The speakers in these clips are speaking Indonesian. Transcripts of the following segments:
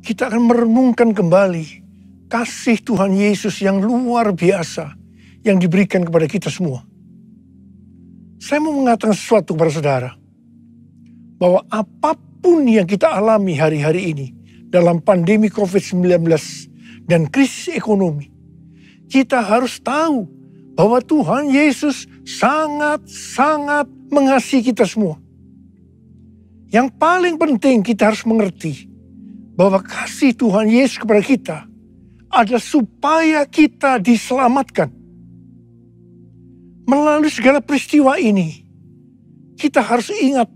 kita akan merenungkan kembali kasih Tuhan Yesus yang luar biasa yang diberikan kepada kita semua. Saya mau mengatakan sesuatu kepada saudara, bahwa apapun yang kita alami hari-hari ini dalam pandemi COVID-19 dan krisis ekonomi, kita harus tahu bahwa Tuhan Yesus sangat-sangat mengasihi kita semua. Yang paling penting kita harus mengerti bahwa kasih Tuhan Yesus kepada kita adalah supaya kita diselamatkan. Melalui segala peristiwa ini, kita harus ingat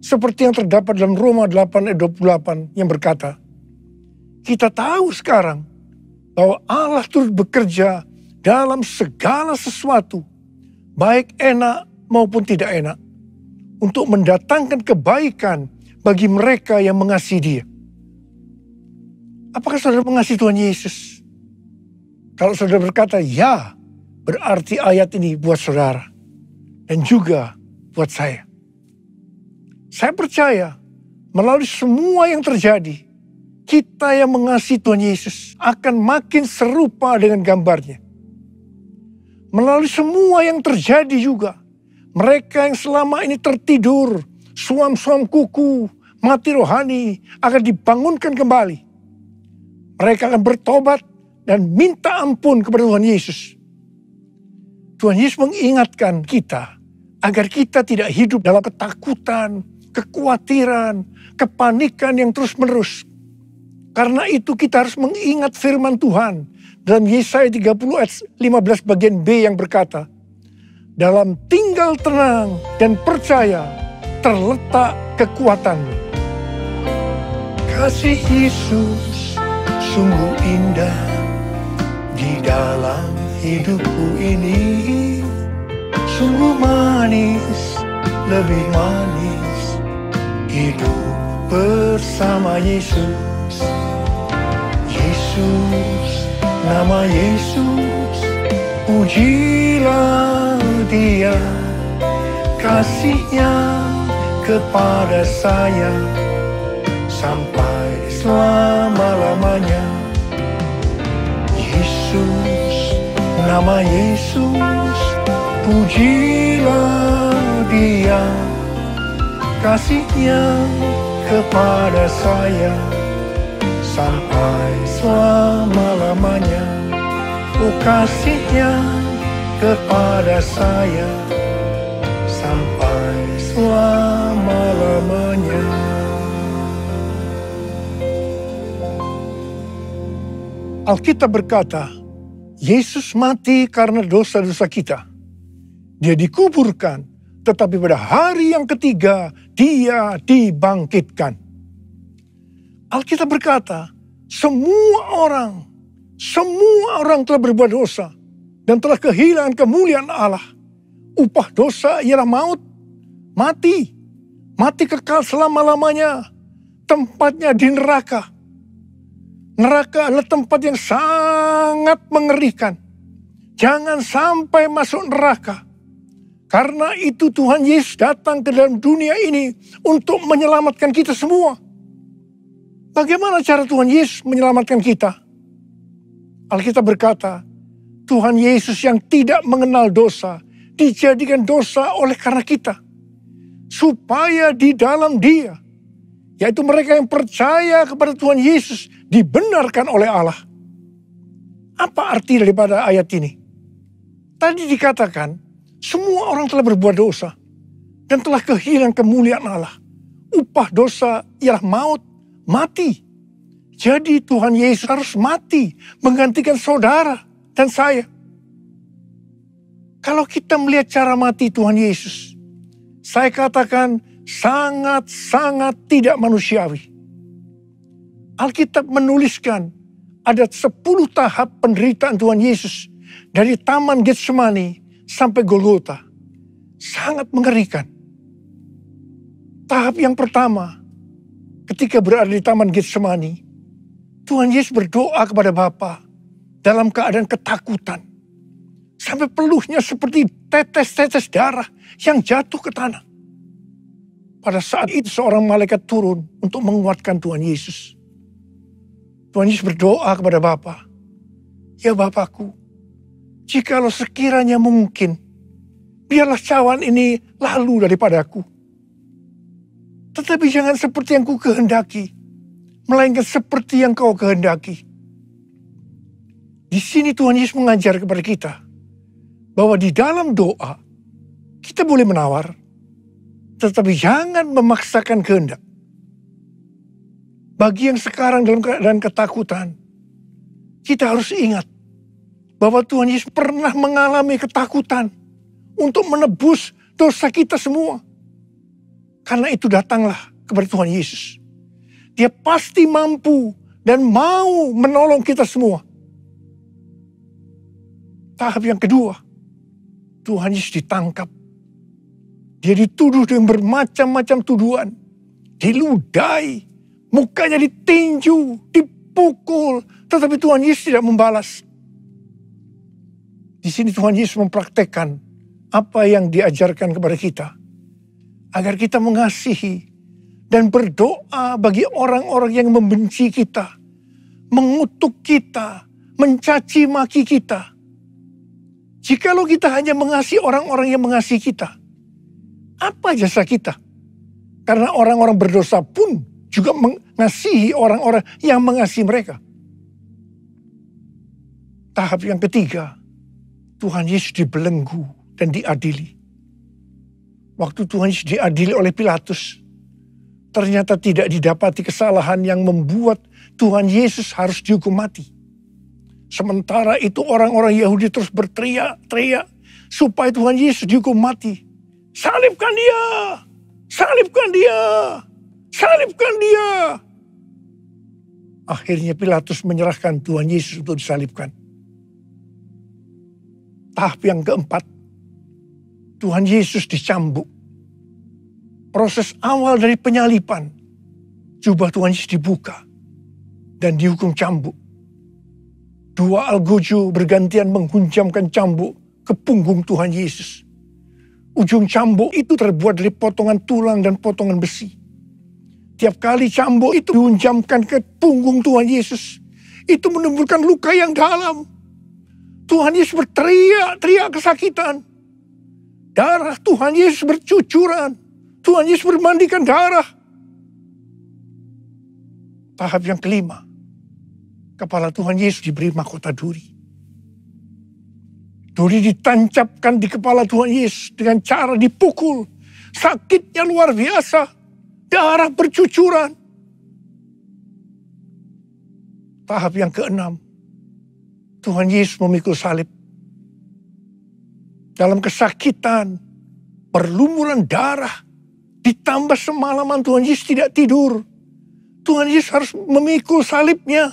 seperti yang terdapat dalam Roma 8 ayat 28 yang berkata, kita tahu sekarang bahwa Allah turut bekerja dalam segala sesuatu, baik enak maupun tidak enak, untuk mendatangkan kebaikan bagi mereka yang mengasihi Dia. Apakah saudara mengasihi Tuhan Yesus? Kalau saudara berkata ya, berarti ayat ini buat saudara dan juga buat saya. Saya percaya melalui semua yang terjadi, kita yang mengasihi Tuhan Yesus akan makin serupa dengan gambarnya. Melalui semua yang terjadi juga, mereka yang selama ini tertidur, suam-suam kuku, mati rohani akan dibangunkan kembali. Mereka akan bertobat dan minta ampun kepada Tuhan Yesus. Tuhan Yesus mengingatkan kita agar kita tidak hidup dalam ketakutan, kekhawatiran, kepanikan yang terus-menerus. Karena itu kita harus mengingat firman Tuhan dalam Yesaya 30 ayat 15 bagian B yang berkata, dalam tinggal tenang dan percaya terletak kekuatanmu. Kasih Yesus sungguh indah di dalam hidupku ini, sungguh manis, lebih manis hidup bersama Yesus. Yesus, nama Yesus, pujilah Dia, kasih-Nya kepada saya sampai selama-lamanya. Yesus, nama Yesus, pujilah Dia, kasih-Nya kepada saya sampai selama-lamanya. Oh, kasih-Nya kepada saya sampai selama-lamanya. Alkitab berkata, Yesus mati karena dosa-dosa kita. Dia dikuburkan, tetapi pada hari yang ketiga Dia dibangkitkan. Alkitab berkata, semua orang telah berbuat dosa dan telah kehilangan kemuliaan Allah. Upah dosa ialah maut, mati kekal selama-lamanya, tempatnya di neraka. Neraka adalah tempat yang sangat mengerikan. Jangan sampai masuk neraka. Karena itu Tuhan Yesus datang ke dalam dunia ini untuk menyelamatkan kita semua. Bagaimana cara Tuhan Yesus menyelamatkan kita? Alkitab berkata, Tuhan Yesus yang tidak mengenal dosa, dijadikan dosa oleh karena kita. Supaya di dalam Dia, yaitu mereka yang percaya kepada Tuhan Yesus, dibenarkan oleh Allah. Apa arti daripada ayat ini? Tadi dikatakan, semua orang telah berbuat dosa dan telah kehilangan kemuliaan Allah. Upah dosa ialah maut, mati. Jadi Tuhan Yesus harus mati menggantikan saudara dan saya. Kalau kita melihat cara mati Tuhan Yesus, saya katakan sangat-sangat tidak manusiawi. Alkitab menuliskan ada 10 tahap penderitaan Tuhan Yesus dari Taman Getsemani sampai Golgota. Sangat mengerikan. Tahap yang pertama, ketika berada di Taman Getsemani, Tuhan Yesus berdoa kepada Bapa dalam keadaan ketakutan. Sampai peluhnya seperti tetes-tetes darah yang jatuh ke tanah. Pada saat itu seorang malaikat turun untuk menguatkan Tuhan Yesus. Tuhan Yesus berdoa kepada Bapa, ya Bapakku, jikalau sekiranya mungkin, biarlah cawan ini lalu daripadaku. Tetapi jangan seperti yang ku kehendaki, melainkan seperti yang kau kehendaki. Di sini Tuhan Yesus mengajar kepada kita, bahwa di dalam doa, kita boleh menawar, tetapi jangan memaksakan kehendak. Bagi yang sekarang dalam keadaan ketakutan, kita harus ingat bahwa Tuhan Yesus pernah mengalami ketakutan untuk menebus dosa kita semua. Karena itu datanglah kepada Tuhan Yesus. Dia pasti mampu dan mau menolong kita semua. Tahap yang kedua, Tuhan Yesus ditangkap. Dia dituduh dengan bermacam-macam tuduhan. Diludahi, mukanya ditinju, dipukul. Tetapi Tuhan Yesus tidak membalas. Di sini Tuhan Yesus mempraktekkan apa yang diajarkan kepada kita. Agar kita mengasihi dan berdoa bagi orang-orang yang membenci kita. Mengutuk kita, mencaci maki kita. Jikalau kita hanya mengasihi orang-orang yang mengasihi kita, apa jasa kita? Karena orang-orang berdosa pun juga mengasihi orang-orang yang mengasihi mereka. Tahap yang ketiga, Tuhan Yesus dibelenggu dan diadili. Waktu Tuhan Yesus diadili oleh Pilatus, ternyata tidak didapati kesalahan yang membuat Tuhan Yesus harus dihukum mati. Sementara itu orang-orang Yahudi terus berteriak-teriak supaya Tuhan Yesus dihukum mati. Salibkan dia! Salibkan dia! Salibkan dia! Akhirnya Pilatus menyerahkan Tuhan Yesus untuk disalibkan. Tahap yang keempat, Tuhan Yesus dicambuk. Proses awal dari penyaliban, jubah Tuhan Yesus dibuka dan dihukum cambuk. Dua algojo bergantian menghunjamkan cambuk ke punggung Tuhan Yesus. Ujung cambuk itu terbuat dari potongan tulang dan potongan besi. Tiap kali cambuk itu dihunjamkan ke punggung Tuhan Yesus, itu menimbulkan luka yang dalam. Tuhan Yesus berteriak-teriak kesakitan. Darah Tuhan Yesus bercucuran. Tuhan Yesus bermandikan darah. Tahap yang kelima, kepala Tuhan Yesus diberi mahkota duri. Duri ditancapkan di kepala Tuhan Yesus dengan cara dipukul. Sakitnya luar biasa. Darah bercucuran. Tahap yang keenam, Tuhan Yesus memikul salib. Dalam kesakitan, perlumuran darah, ditambah semalaman Tuhan Yesus tidak tidur. Tuhan Yesus harus memikul salibnya.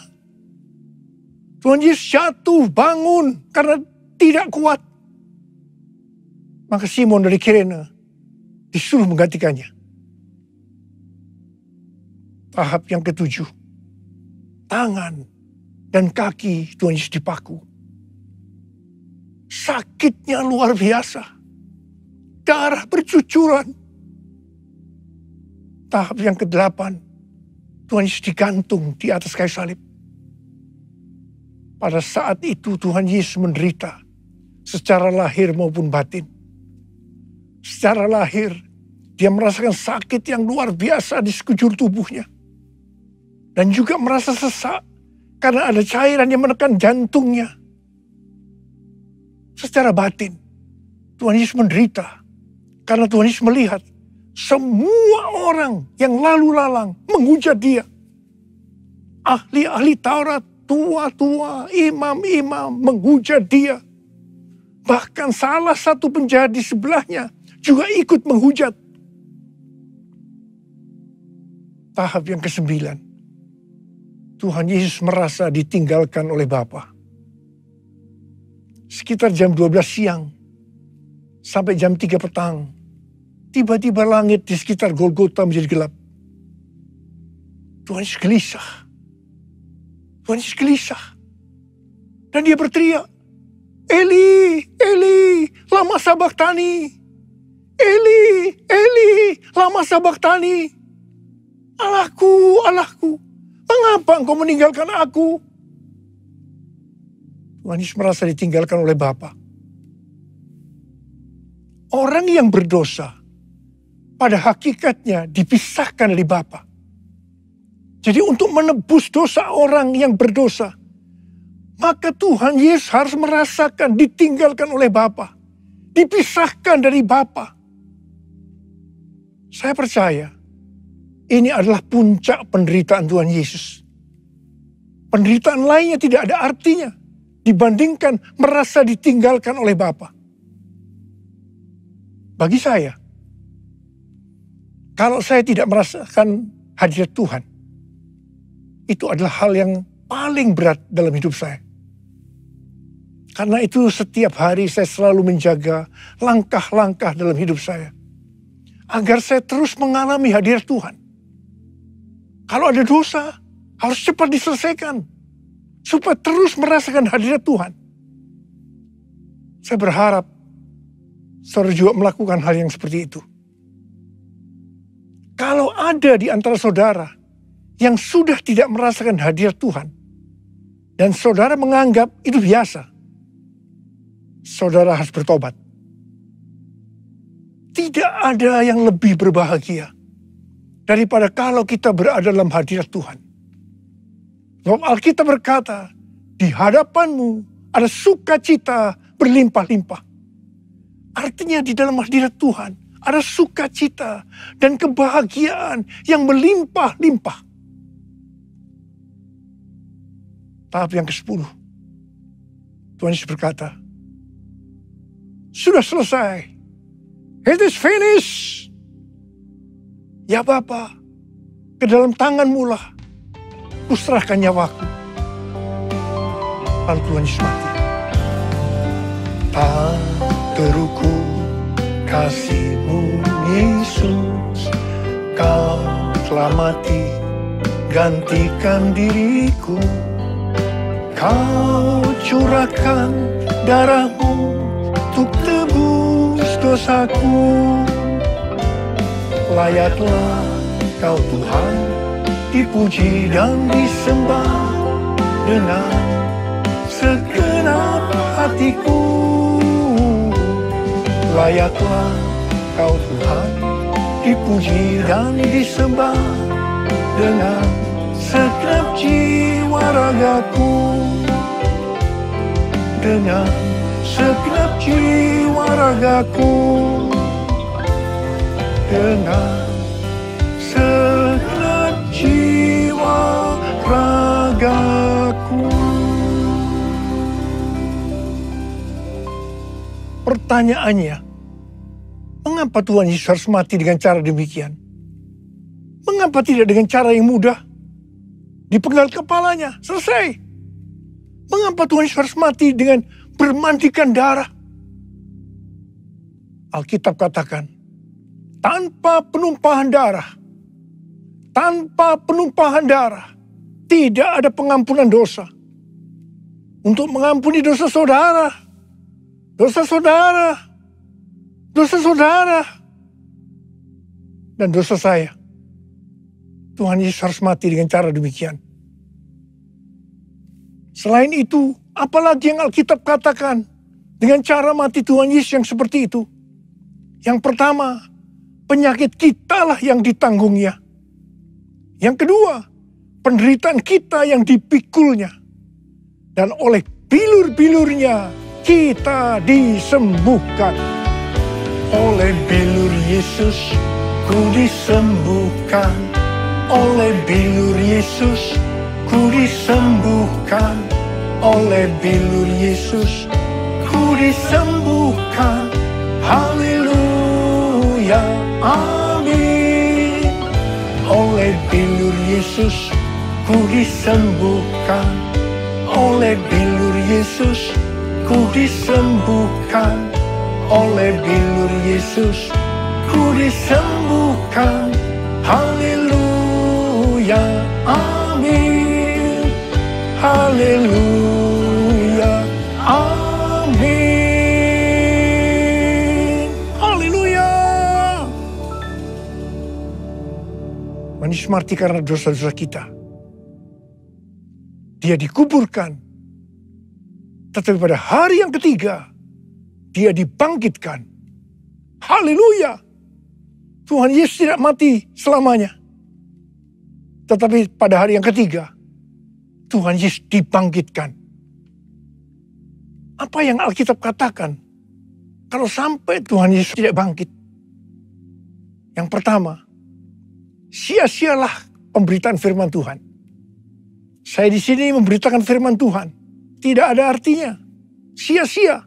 Tuhan Yesus jatuh, bangun karena tidak kuat. Maka Simon dari Kirene disuruh menggantikannya. Tahap yang ketujuh, tangan dan kaki Tuhan Yesus dipaku. Sakitnya luar biasa. Darah bercucuran. Tahap yang ke-8, Tuhan Yesus digantung di atas kayu salib. Pada saat itu Tuhan Yesus menderita secara lahir maupun batin. Secara lahir, dia merasakan sakit yang luar biasa di sekujur tubuhnya. Dan juga merasa sesak karena ada cairan yang menekan jantungnya. Secara batin, Tuhan Yesus menderita karena Tuhan Yesus melihat semua orang yang lalu lalang menghujat dia. Ahli-ahli Taurat, tua-tua, imam-imam menghujat dia. Bahkan salah satu penjahat di sebelahnya juga ikut menghujat. Tahap yang ke-9, Tuhan Yesus merasa ditinggalkan oleh Bapa. Sekitar jam 12 siang sampai jam 3 petang, tiba-tiba langit di sekitar Golgota menjadi gelap. Tuhan Yesus gelisah. Tuhan Yesus gelisah. Dan dia berteriak, Eli, Eli, lama sabachthani. Eli, Eli, lama sabachthani. Allahku, Allahku, Mengapa engkau meninggalkan aku? Tuhan Yesus merasa ditinggalkan oleh Bapa. Orang yang berdosa pada hakikatnya dipisahkan dari Bapa. Jadi untuk menebus dosa orang yang berdosa, maka Tuhan Yesus harus merasakan ditinggalkan oleh Bapa, dipisahkan dari Bapa. Saya percaya ini adalah puncak penderitaan Tuhan Yesus. Penderitaan lainnya tidak ada artinya dibandingkan merasa ditinggalkan oleh Bapa. Bagi saya, kalau saya tidak merasakan hadirat Tuhan, itu adalah hal yang paling berat dalam hidup saya. Karena itu setiap hari saya selalu menjaga langkah-langkah dalam hidup saya, agar saya terus mengalami hadirat Tuhan. Kalau ada dosa, harus cepat diselesaikan, supaya terus merasakan hadirat Tuhan. Saya berharap saudara juga melakukan hal yang seperti itu. Kalau ada di antara saudara yang sudah tidak merasakan hadirat Tuhan, dan saudara menganggap itu biasa, saudara harus bertobat. Tidak ada yang lebih berbahagia daripada kalau kita berada dalam hadirat Tuhan. Sebab Alkitab berkata, di hadapanmu ada sukacita berlimpah-limpah. Artinya di dalam hadirat Tuhan ada sukacita dan kebahagiaan yang berlimpah-limpah. Tahap yang ke-10. Tuhan Yesus berkata, sudah selesai. It is finished. Ya Bapa, ke dalam tangan-Mu lah kuserahkan nyawaku. Lalu Tuhan Yesus mati. Tak terukur kasih-Mu Yesus, Kau telah mati gantikan diriku. Kau curahkan darah-Mu untuk tebus dosaku. Layaklah Kau Tuhan dipuji dan disembah dengan segenap hatiku. Layaklah Kau Tuhan dipuji dan disembah dengan segenap jiwa ragaku. Dengan segenap jiwa ragaku. Dengan segenap jiwa ragaku. Pertanyaannya, mengapa Tuhan Yesus harus mati dengan cara demikian? Mengapa tidak dengan cara yang mudah? Dipenggal kepalanya, selesai. Mengapa Tuhan Yesus harus mati dengan bermandikan darah? Alkitab katakan, tanpa penumpahan darah, tidak ada pengampunan dosa. Untuk mengampuni dosa saudara, dan dosa saya, Tuhan Yesus harus mati dengan cara demikian. Selain itu, apalagi yang Alkitab katakan dengan cara mati Tuhan Yesus yang seperti itu? Yang pertama, penyakit kitalah yang ditanggungnya. Yang kedua, penderitaan kita yang dipikulnya. Dan oleh bilur-bilurnya kita disembuhkan. Oleh bilur Yesus ku disembuhkan. Oleh bilur Yesus ku disembuhkan. Oleh bilur Yesus ku disembuhkan. Haleluya, amin. Oleh bilur Yesus ku disembuhkan. Oleh bilur Yesus ku disembuhkan. Oleh bilur Yesus ku disembuhkan. Haleluya, amin. Haleluya, amin. Haleluya. Yesus mati karena dosa-dosa kita. dia dikuburkan. Tetapi pada hari yang ketiga, dia dibangkitkan. Haleluya. Tuhan Yesus tidak mati selamanya. Tetapi pada hari yang ketiga, Tuhan Yesus dibangkitkan. Apa yang Alkitab katakan? Kalau sampai Tuhan Yesus tidak bangkit. Yang pertama, sia-sialah pemberitaan firman Tuhan. Saya di sini memberitakan firman Tuhan. Tidak ada artinya. Sia-sia.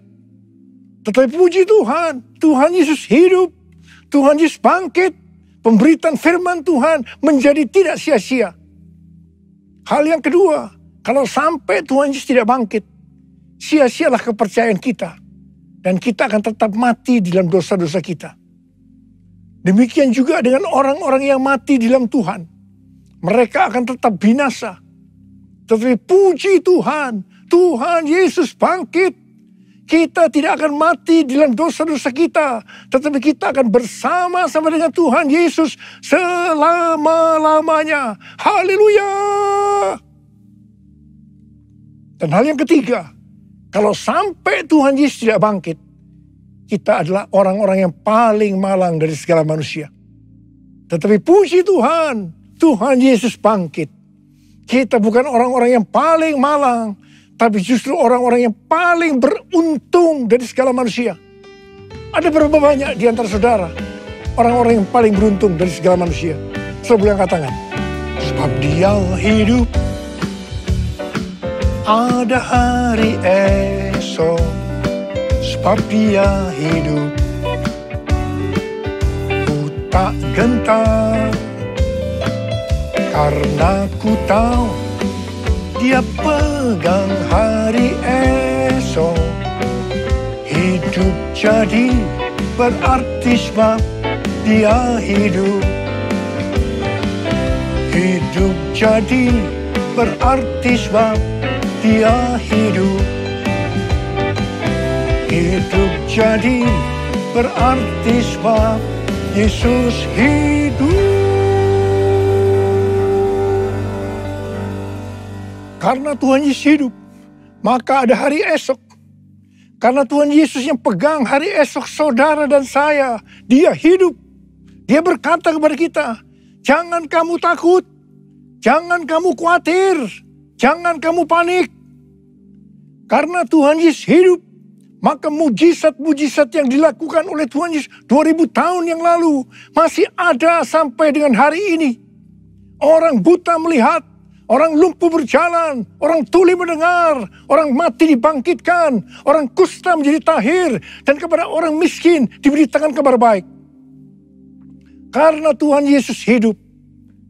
Tetapi puji Tuhan. Tuhan Yesus hidup. Tuhan Yesus bangkit. Pemberitaan firman Tuhan menjadi tidak sia-sia. Hal yang kedua. Kalau sampai Tuhan Yesus tidak bangkit. Sia-sialah kepercayaan kita. Dan kita akan tetap mati dalam dosa-dosa kita. Demikian juga dengan orang-orang yang mati di dalam Tuhan. Mereka akan tetap binasa. Tetapi puji Tuhan. Tuhan Yesus bangkit. Kita tidak akan mati dalam dosa-dosa kita. Tetapi kita akan bersama-sama dengan Tuhan Yesus selama-lamanya. Haleluya. Dan hal yang ketiga. Kalau sampai Tuhan Yesus tidak bangkit. Kita adalah orang-orang yang paling malang dari segala manusia. Tetapi puji Tuhan. Tuhan Yesus bangkit. Kita bukan orang-orang yang paling malang. Tapi justru orang-orang yang paling beruntung dari segala manusia. Ada berapa banyak di antara saudara orang-orang yang paling beruntung dari segala manusia? Saudara yang katakan, sebab dia hidup, ada hari esok. Sebab dia hidup, ku tak gentar, karena ku tahu dia pegang hari esok. Hidup jadi berarti sebab dia hidup. Hidup jadi berarti sebab dia hidup. Hidup jadi berarti sebab Yesus hidup. Karena Tuhan Yesus hidup, maka ada hari esok. Karena Tuhan Yesus yang pegang hari esok saudara dan saya, dia hidup. Dia berkata kepada kita, jangan kamu takut, jangan kamu khawatir, jangan kamu panik. Karena Tuhan Yesus hidup, maka mujizat-mujizat yang dilakukan oleh Tuhan Yesus 2000 tahun yang lalu masih ada sampai dengan hari ini. Orang buta melihat, orang lumpuh berjalan, orang tuli mendengar, orang mati dibangkitkan, orang kusta menjadi tahir, dan kepada orang miskin diberitakan kabar baik. Karena Tuhan Yesus hidup,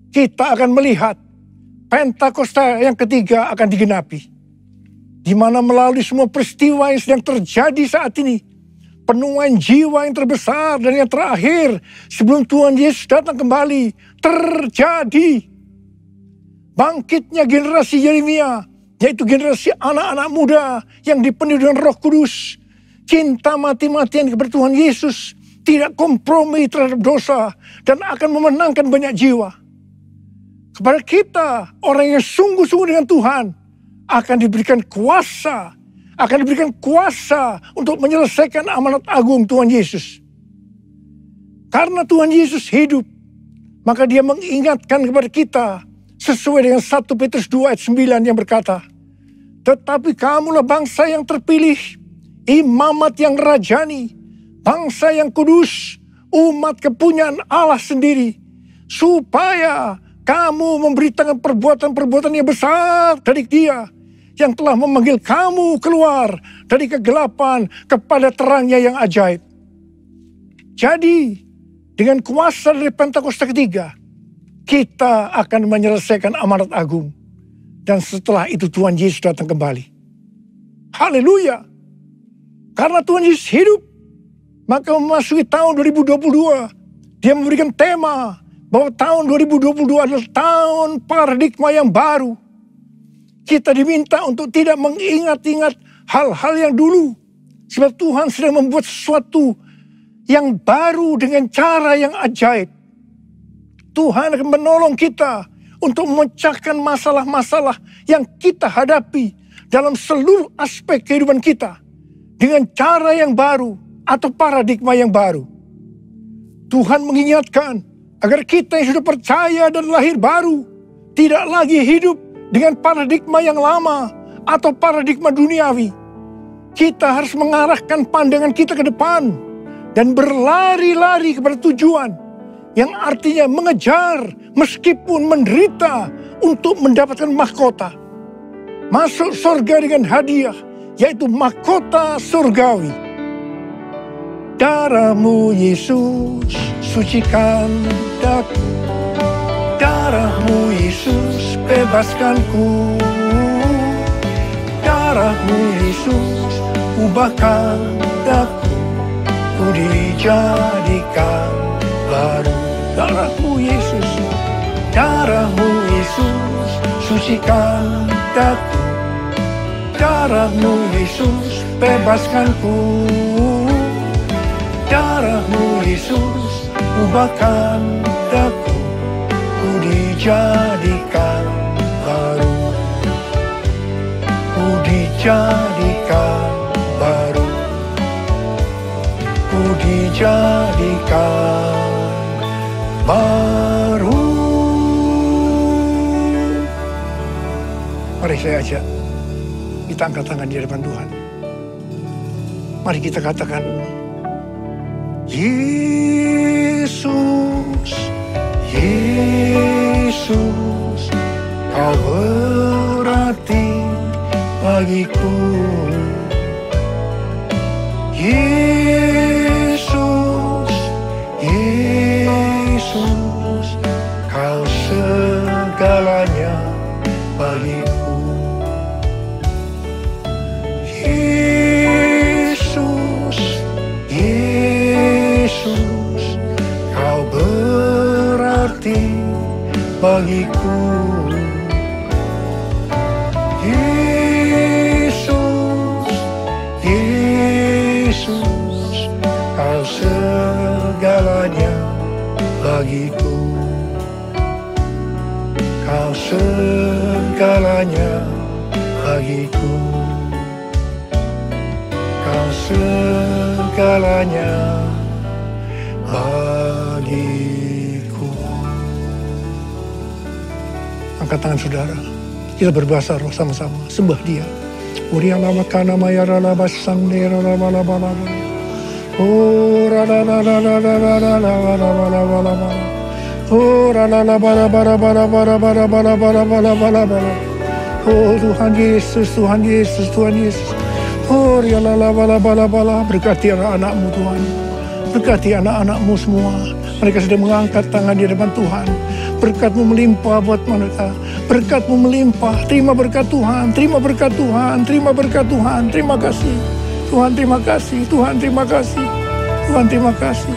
kita akan melihat Pentakosta yang ketiga akan digenapi. Di mana melalui semua peristiwa yang sedang terjadi saat ini, penuaian jiwa yang terbesar dan yang terakhir sebelum Tuhan Yesus datang kembali terjadi. Bangkitnya generasi Yeremia, yaitu generasi anak-anak muda yang dipenuhi dengan Roh Kudus, cinta mati-matian kepada Tuhan Yesus, tidak kompromi terhadap dosa, dan akan memenangkan banyak jiwa. Kepada kita, orang yang sungguh-sungguh dengan Tuhan, akan diberikan kuasa untuk menyelesaikan amanat agung Tuhan Yesus. Karena Tuhan Yesus hidup, maka dia mengingatkan kepada kita, sesuai dengan 1 Petrus 2 ayat 9 yang berkata, tetapi kamulah bangsa yang terpilih, imamat yang rajani, bangsa yang kudus, umat kepunyaan Allah sendiri, supaya kamu memberitakan perbuatan-perbuatan yang besar dari Dia, yang telah memanggil kamu keluar dari kegelapan kepada terangnya yang ajaib. Jadi, dengan kuasa dari Pentakosta ketiga, kita akan menyelesaikan amanat agung. Dan setelah itu Tuhan Yesus datang kembali. Haleluya. Karena Tuhan Yesus hidup, maka memasuki tahun 2022, dia memberikan tema bahwa tahun 2022 adalah tahun paradigma yang baru. Kita diminta untuk tidak mengingat-ingat hal-hal yang dulu. Sebab Tuhan sedang membuat sesuatu yang baru dengan cara yang ajaib. Tuhan akan menolong kita untuk memecahkan masalah-masalah yang kita hadapi dalam seluruh aspek kehidupan kita dengan cara yang baru atau paradigma yang baru. Tuhan mengingatkan agar kita yang sudah percaya dan lahir baru tidak lagi hidup dengan paradigma yang lama atau paradigma duniawi. Kita harus mengarahkan pandangan kita ke depan dan berlari-lari kepada tujuan yang artinya mengejar meskipun menderita untuk mendapatkan mahkota. Masuk surga dengan hadiah, yaitu mahkota surgawi. Darah-Mu Yesus sucikan daku, darah-Mu Yesus bebaskanku, darah-Mu Yesus ubahkan daku, ku dijadikan baru. Darah-Mu Yesus, darah-Mu Yesus sucikan daku, darah-Mu Yesus bebaskanku, darah-Mu Yesus ubahkan daku, ku dijadikan baru, ku dijadikan baru, ku dijadikan baru. Mari saya ajak kita angkat tangan di hadapan Tuhan. Mari kita katakan, Yesus, Yesus, Kau berarti bagiku. Yesus, Yesus, Kau segalanya bagiku. Yesus, Yesus, Kau berarti bagiku. Yesus, Yesus, Kau segalanya bagiku. Kau segalanya bagiku. Kau segalanya bagiku. Angkat tangan saudara. Kita berbahasa roh sama-sama. Sembah Dia. Urialama kana mayarala basandera la bala bala. Oh la la la la la la la la la la la la. Oh la la la bara bara bara bara bara bara bara bara bara bara. Oh Tuhan Yesus, Tuhan Yesus, Tuhan Yesus. Oh ya la la bala bala bala. Berkati anak-anak-Mu Tuhan. Berkati anak-anak-Mu semua. Mereka sedang mengangkat tangan di depan Tuhan. Berkat-Mu melimpah buat mereka. Berkat-Mu melimpah. Terima berkat Tuhan. Terima berkat Tuhan. Terima berkat Tuhan. Terima kasih. Tuhan terima kasih. Tuhan terima kasih. Tuhan terima kasih.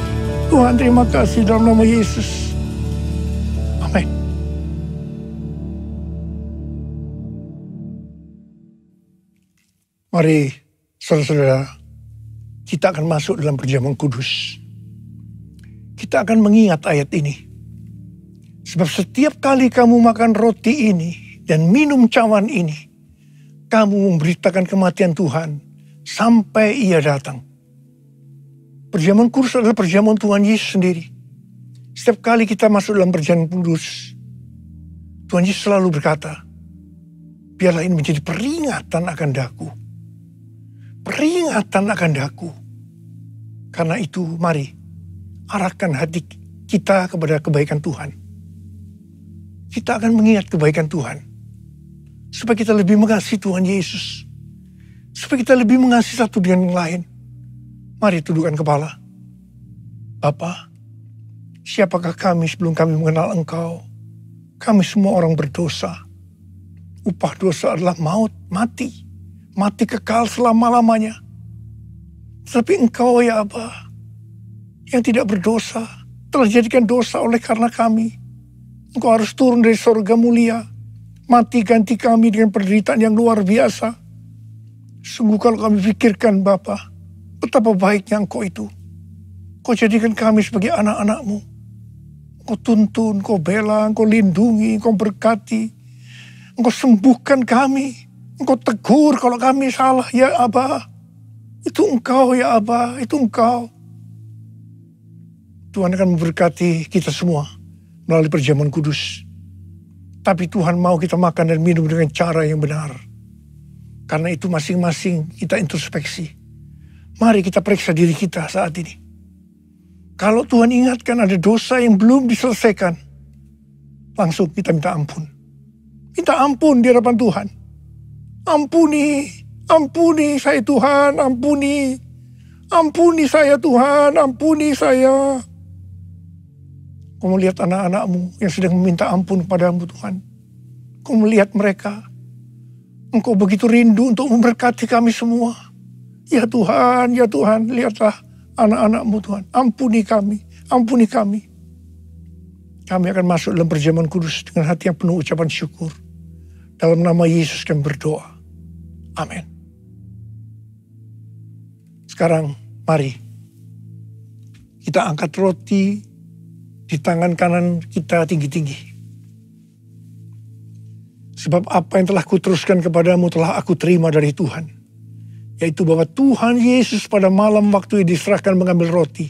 Tuhan terima kasih dalam nama Yesus. Amin. Mari saudara-saudara, kita akan masuk dalam perjamuan kudus. Kita akan mengingat ayat ini. Sebab setiap kali kamu makan roti ini dan minum cawan ini, kamu memberitakan kematian Tuhan sampai Ia datang. Perjamuan kudus adalah perjamuan Tuhan Yesus sendiri. Setiap kali kita masuk dalam perjamuan kudus, Tuhan Yesus selalu berkata, biarlah ini menjadi peringatan akan daku. Peringatan akan daku. Karena itu mari arahkan hati kita kepada kebaikan Tuhan. Kita akan mengingat kebaikan Tuhan. Supaya kita lebih mengasihi Tuhan Yesus. Supaya kita lebih mengasihi satu dengan yang lain. Mari tundukkan kepala. Bapa, siapakah kami sebelum kami mengenal Engkau? Kami semua orang berdosa. Upah dosa adalah maut, mati. Mati kekal selama-lamanya. Tapi Engkau ya Aba, yang tidak berdosa, telah jadikan dosa oleh karena kami. Engkau harus turun dari surga mulia. Mati ganti kami dengan penderitaan yang luar biasa. Sungguh kalau kami pikirkan Bapa, betapa baiknya Engkau itu. Kau jadikan kami sebagai anak-anak-Mu. Engkau tuntun, Engkau bela, Engkau lindungi, Engkau berkati. Engkau sembuhkan kami. Engkau tegur kalau kami salah, ya Aba. Itu Engkau, ya Aba, itu Engkau. Tuhan akan memberkati kita semua melalui perjamuan kudus. Tapi Tuhan mau kita makan dan minum dengan cara yang benar. Karena itu masing-masing kita introspeksi. Mari kita periksa diri kita saat ini. Kalau Tuhan ingatkan ada dosa yang belum diselesaikan, langsung kita minta ampun. Minta ampun di hadapan Tuhan. Ampuni, ampuni saya Tuhan, ampuni. Ampuni saya Tuhan, ampuni saya. Kau melihat anak-anakmu yang sedang meminta ampun kepadamu Tuhan. Kau melihat mereka. Engkau begitu rindu untuk memberkati kami semua. Ya Tuhan, lihatlah anak-anakmu Tuhan. Ampuni kami, ampuni kami. Kami akan masuk dalam perjamuan kudus dengan hati yang penuh ucapan syukur. Dalam nama Yesus kami berdoa. Amin. Sekarang mari kita angkat roti di tangan kanan kita tinggi-tinggi. Sebab apa yang telah kuteruskan kepadamu telah aku terima dari Tuhan. Yaitu bahwa Tuhan Yesus pada malam waktu diserahkan mengambil roti.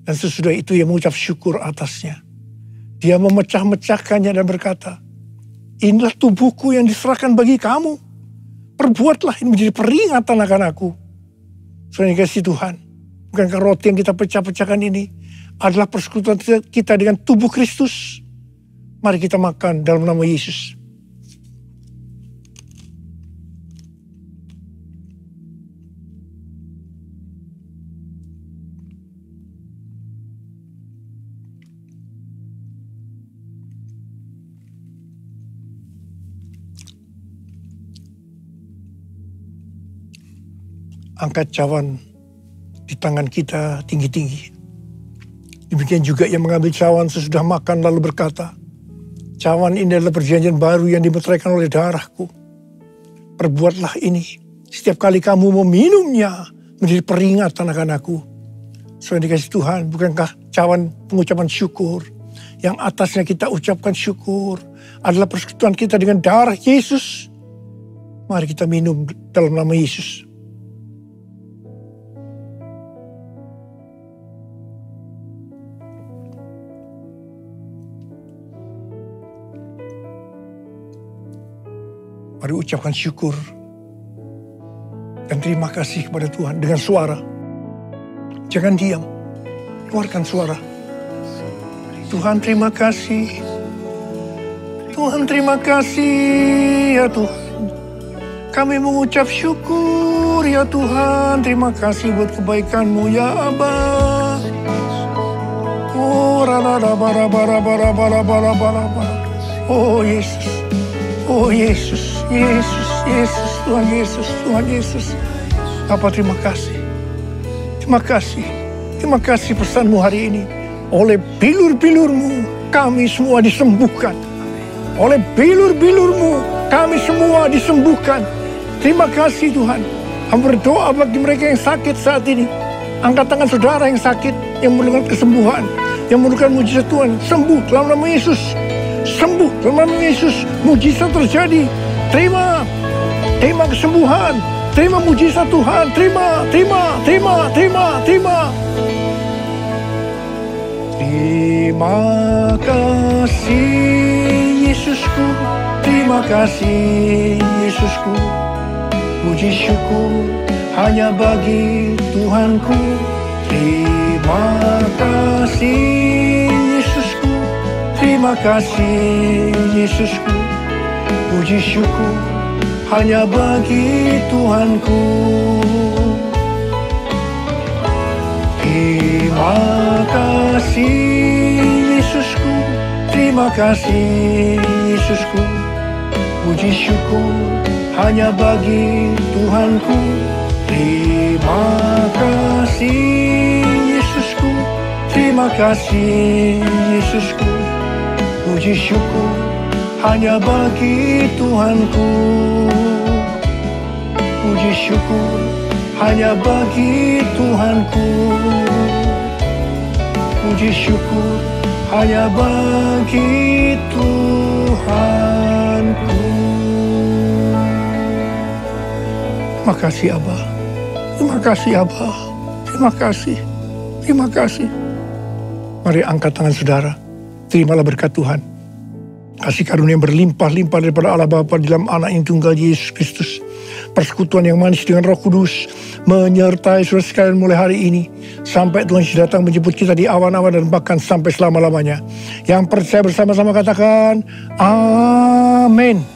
Dan sesudah itu ia mengucap syukur atasnya. Dia memecah-mecahkannya dan berkata, inilah tubuhku yang diserahkan bagi kamu. Perbuatlah ini menjadi peringatan akan aku. Saudara kasih Tuhan, bukankah roti yang kita pecah-pecahkan ini adalah persekutuan kita dengan tubuh Kristus? Mari kita makan dalam nama Yesus. Angkat cawan di tangan kita tinggi-tinggi. Demikian juga yang mengambil cawan sesudah makan lalu berkata, cawan ini adalah perjanjian baru yang dimeteraikan oleh darahku. Perbuatlah ini setiap kali kamu meminumnya menjadi peringatan akan aku. Saudara dikasih Tuhan, bukankah cawan pengucapan syukur yang atasnya kita ucapkan syukur adalah persekutuan kita dengan darah Yesus? Mari kita minum dalam nama Yesus. Mari ucapkan syukur dan terima kasih kepada Tuhan dengan suara. Jangan diam, keluarkan suara. Tuhan terima kasih. Tuhan terima kasih ya Tuhan. Kami mengucap syukur ya Tuhan. Terima kasih buat kebaikan-Mu ya Aba. Oh rada bara bara bara bara bara bara. Oh Yesus. Oh Yesus, Yesus, Yesus, Tuhan Yesus, Tuhan Yesus. Bapa terima kasih. Terima kasih. Terima kasih pesan-Mu hari ini. Oleh bilur-bilur-Mu kami semua disembuhkan. Oleh bilur-bilur-Mu kami semua disembuhkan. Terima kasih Tuhan. Kami berdoa bagi mereka yang sakit saat ini. Angkat tangan saudara yang sakit, yang memerlukan kesembuhan, yang memerlukan mujizat Tuhan. Sembuh dalam nama Yesus. Sembuh dalam nama Yesus, mujizat terjadi. Terima kesembuhan, terima mujizat Tuhan, terima. Terima kasih Yesusku, terima kasih Yesusku. Puji syukur hanya bagi Tuhanku. Terima kasih Yesusku. Terima kasih Yesusku, puji syukur hanya bagi Tuhanku. Terima kasih Yesusku, terima kasih Yesusku, puji syukur hanya bagi Tuhanku. Terima kasih Yesusku, terima kasih Yesusku. Puji syukur hanya bagi Tuhanku. Puji syukur hanya bagi Tuhanku. Puji syukur hanya bagi Tuhanku. Terima kasih Abah. Terima kasih Abah. Terima kasih. Terima kasih. Mari angkat tangan saudara. Terimalah berkat Tuhan. Kasih karunia yang berlimpah-limpah daripada Allah Bapa di dalam anak yang tunggal Yesus Kristus. Persekutuan yang manis dengan Roh Kudus menyertai saudara sekalian mulai hari ini. Sampai Tuhan Yesus datang menjemput kita di awan-awan dan bahkan sampai selama-lamanya. Yang percaya bersama-sama katakan, Amin.